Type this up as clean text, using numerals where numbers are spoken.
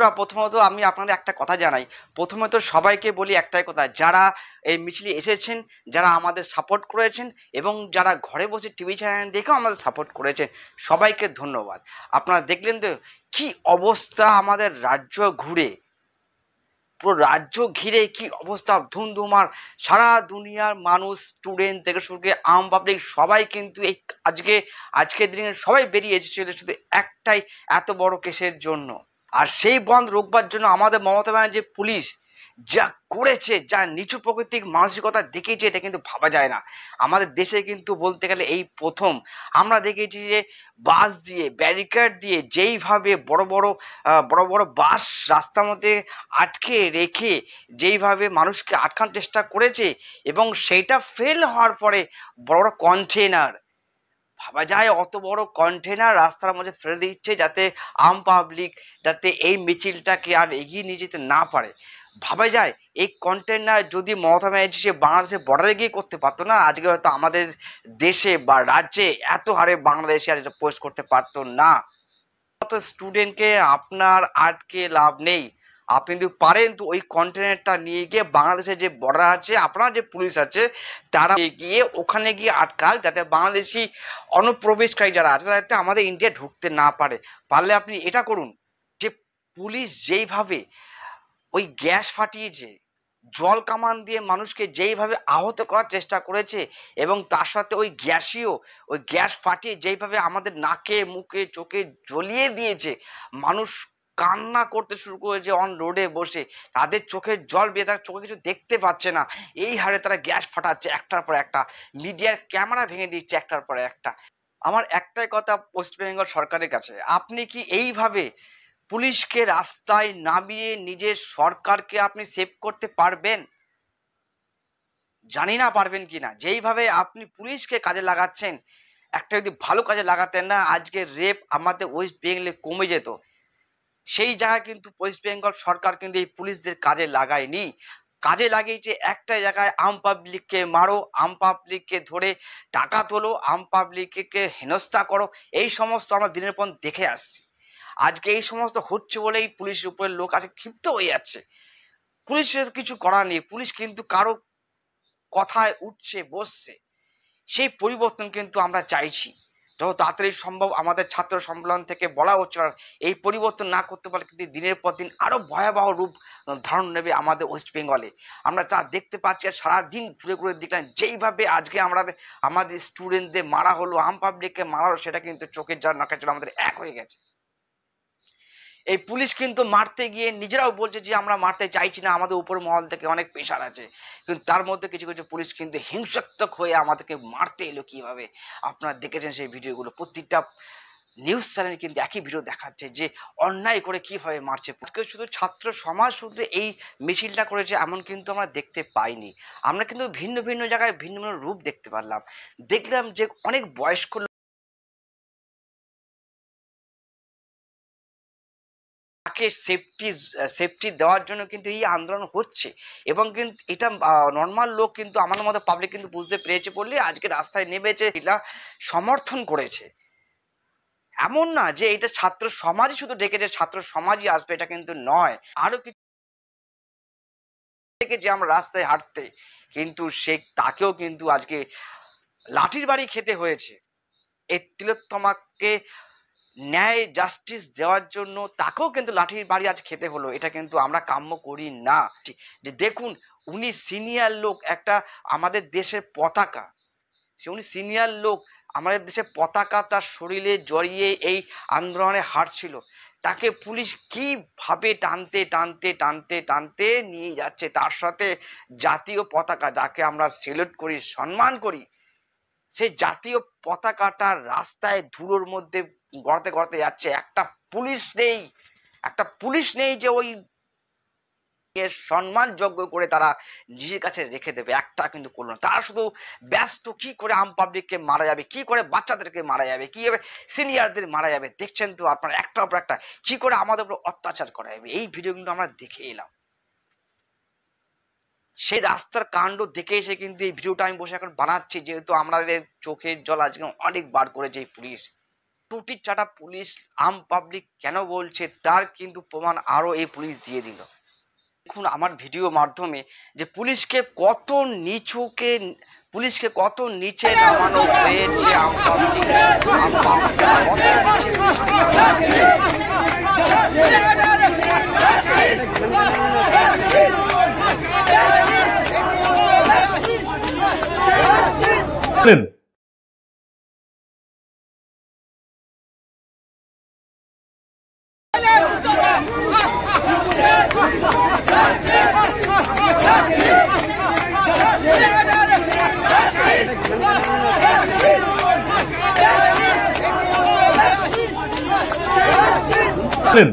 দর্শকরা, প্রথমত আমি আপনাদের একটা কথা জানাই। প্রথমত সবাইকে বলি একটাই কথা, যারা এই মিছিলে এসেছেন, যারা আমাদের সাপোর্ট করেছেন এবং যারা ঘরে বসে টিভি চ্যানেল দেখেও আমাদের সাপোর্ট করেছেন, সবাইকে ধন্যবাদ। আপনারা দেখলেন তো কি অবস্থা আমাদের রাজ্য ঘুরে, পুরো রাজ্য ঘিরে কি অবস্থা, ধুমধুমার। সারা দুনিয়ার মানুষ, স্টুডেন্ট থেকে শুরু করে আম পাবলিক সবাই কিন্তু এই আজকের দিনে সবাই বেরিয়ে এসেছিল শুধু একটাই এত বড় কেসের জন্য। আর সেই বন্ধ রোকবার জন্য আমাদের মমতা ব্যানার্জি পুলিশ যা করেছে, যা নিচু প্রকৃতিক মানসিকতা দেখিয়েছে, এটা কিন্তু ভাবা যায় না। আমাদের দেশে কিন্তু বলতে গেলে এই প্রথম আমরা দেখেছি যে বাস দিয়ে, ব্যারিকেড দিয়ে যেইভাবে বড় বড় বাস রাস্তার মধ্যে আটকে রেখে যেইভাবে মানুষকে আটকানোর চেষ্টা করেছে, এবং সেইটা ফেল হওয়ার পরে বড় বড় কন্টেনার, ভাবা যায় অত বড় কন্টেনার রাস্তার মধ্যে ফেলে দিচ্ছে যাতে আম পাবলিক যাতে এই মিছিলটাকে আর এগিয়ে নিয়ে যেতে না পারে। ভাবা যায় এই কন্টেনার যদি মমতা ব্যানার্জি সে বাংলাদেশের বর্ডারে গিয়ে করতে পারতো না, আজকে হয়তো আমাদের দেশে বা রাজ্যে এত হারে বাংলাদেশে আজ পোস্ট করতে পারতো না। তো স্টুডেন্টকে আপনার আটকে লাভ নেই, আপনি কিন্তু পারেন তো ওই কন্টেনারটা নিয়ে গিয়ে বাংলাদেশের যে বর্ডার আছে, আপনার যে পুলিশ আছে, তারা গিয়ে ওখানে গিয়ে আটকাক, যাতে বাংলাদেশি অনুপ্রবেশকারী যারা আছে যাতে আমাদের ইন্ডিয়া ঢুকতে না পারে। পারলে আপনি এটা করুন যে পুলিশ যেইভাবে ওই গ্যাস ফাটিয়েছে, জল কামান দিয়ে মানুষকে যেইভাবে আহত করার চেষ্টা করেছে, এবং তার সাথে ওই গ্যাস ফাটিয়ে যেইভাবে আমাদের নাকে মুখে চোখে জ্বলিয়ে দিয়েছে, মানুষ কান্না করতে শুরু করেছে অন রোডে বসে, তাদের চোখের জল বেয়ে তারা চোখে কিছু দেখতে পাচ্ছে না, এই হারে তারা গ্যাস ফাটাচ্ছে একটার পর একটা, মিডিয়ার ক্যামেরা ভেঙে দিচ্ছে একটার পর একটা। আমার একটাই কথা ওয়েস্ট বেঙ্গল সরকারের কাছে, আপনি কি এইভাবে পুলিশকে রাস্তায় নামিয়ে নিজের সরকারকে আপনি সেভ করতে পারবেন? জানি না পারবেন কিনা। যেইভাবে আপনি পুলিশকে কাজে লাগাচ্ছেন, একটা যদি ভালো কাজে লাগাতেন না, আজকে রেপ আমাদের ওয়েস্ট বেঙ্গলে কমে যেত। সেই জায়গায় কিন্তু ওয়েস্ট বেঙ্গল সরকার কিন্তু এই পুলিশদের কাজে লাগায়নি, কাজে লাগিয়েছে একটা জায়গায় আম পাবলিককে মারো, আম পাবলিককে ধরে টাকা তোলো, আম পাবলিককে হেনস্থা করো, এই সমস্ত আমরা দিনের পর দেখে আসছি। আজকে এই সমস্ত হচ্ছে বলেই পুলিশের উপরে লোক আজকে ক্ষিপ্ত হয়ে যাচ্ছে। পুলিশের কিছু করার নেই, পুলিশ কিন্তু কারো কথায় উঠছে বসছে, সেই পরিবর্তন কিন্তু আমরা চাইছি। যত তাড়াতাড়ি সম্ভব আমাদের ছাত্র সম্মেলন থেকে বলা হচ্ছে, এই পরিবর্তন না করতে পারলে কিন্তু দিনের পর দিন আরো ভয়াবহ রূপ ধারণ নেবে আমাদের ওয়েস্ট বেঙ্গলে। আমরা তা দেখতে পাচ্ছি, সারাদিন ঘুরে ঘুরে দেখলাম যেইভাবে আজকে আমাদের স্টুডেন্টদের মারা হলো, আম পাবলিককে মারা হলো, সেটা কিন্তু চোখের জল নাকের জল আমাদের এক হয়ে গেছে। এই পুলিশ কিন্তু মারতে গিয়ে নিজেরাও বলছে যে আমরা মারতে চাইছি না, আমাদের উপর মহল থেকে অনেক প্রেশার আছে, কিন্তু তার মধ্যে কিছু কিছু পুলিশ কিন্তু হিংসাত্মক হয়ে আমাদেরকে মারতে এলো কিভাবে। আপনারা দেখেছেন সেই ভিডিওগুলো, প্রত্যেকটা নিউজ চ্যানেল কিন্তু একই ভিডিও দেখাচ্ছে যে অন্যায় করে কিভাবে মারছে। শুধু ছাত্র সমাজ শুধু এই মিছিলটা করেছে এমন কিন্তু আমরা দেখতে পাইনি, আমরা কিন্তু ভিন্ন ভিন্ন জায়গায় ভিন্ন ভিন্ন রূপ দেখতে পারলাম। দেখলাম যে অনেক বয়স্ক তাকে সেফটি দেওয়ার জন্য কিন্তু এই আন্দোলন হচ্ছে, এবং কিন্তু এটা নর্মাল লোক কিন্তু আমাদের মতো পাবলিক কিন্তু বুঝতে পেরেছে বললে আজকে রাস্তায় নেমেছে, এটা সমর্থন করেছে। এমন না যে এটা ছাত্র সমাজই শুধু ডেকেছে, ছাত্র সমাজই আসবে, এটা কিন্তু নয়। আরো কিছু থেকে যে আমরা রাস্তায় হাঁটতে, কিন্তু সে তাকেও কিন্তু আজকে লাঠির বাড়ি খেতে হয়েছে। এই তিলোত্তমাকে ন্যায় জাস্টিস দেওয়ার জন্য তাকেও কিন্তু লাঠির বাড়ি আজ খেতে হলো, এটা কিন্তু আমরা কাম্য করি না। যে দেখুন, উনি সিনিয়র লোক, একটা আমাদের দেশের পতাকা, উনি সিনিয়র লোক, আমাদের দেশের পতাকা তার শরীরে জড়িয়ে এই আন্দোলনে হাঁটছিল, তাকে পুলিশ কিভাবে টানতে টানতে টানতে টানতে নিয়ে যাচ্ছে, তার সাথে জাতীয় পতাকা যাকে আমরা সেলুট করি, সম্মান করি, সেই জাতীয় পতাকাটা রাস্তায় ধুলোর মধ্যে গড়াতে গড়াতে যাচ্ছে। একটা পুলিশ নেই যে ওই সম্মানযোগ্য করে তারা নিজের কাছে রেখে দেবে, একটা কিন্তু করলো না। তারা শুধু ব্যস্ত কি করে আম পাবলিককে মারা যাবে, কি করে বাচ্চাদেরকে মারা যাবে, কিভাবে সিনিয়রদের মারা যাবে, দেখছেন তো আপনারা একটার পর একটা কি করে আমাদের উপর অত্যাচার করা যাবে, এই ভিডিওগুলো আমরা দেখে এলাম। সেই রাস্তার কাণ্ড দেখে এসে কিন্তু এই ভিডিওটা আমি বসে এখন বানাচ্ছি, যেহেতু আমাদের চোখের জল আজকে অনেক বার করেছে এই পুলিশ। টুটির চাটা পুলিশ আম পাবলিক কেন বলছে তার কিন্তু প্রমাণ আরো এই পুলিশ দিয়ে দিল। দেখুন আমার ভিডিও মাধ্যমে যে পুলিশকে কত নিচে নামানো হয়েছে। আম পাবলিক বলেন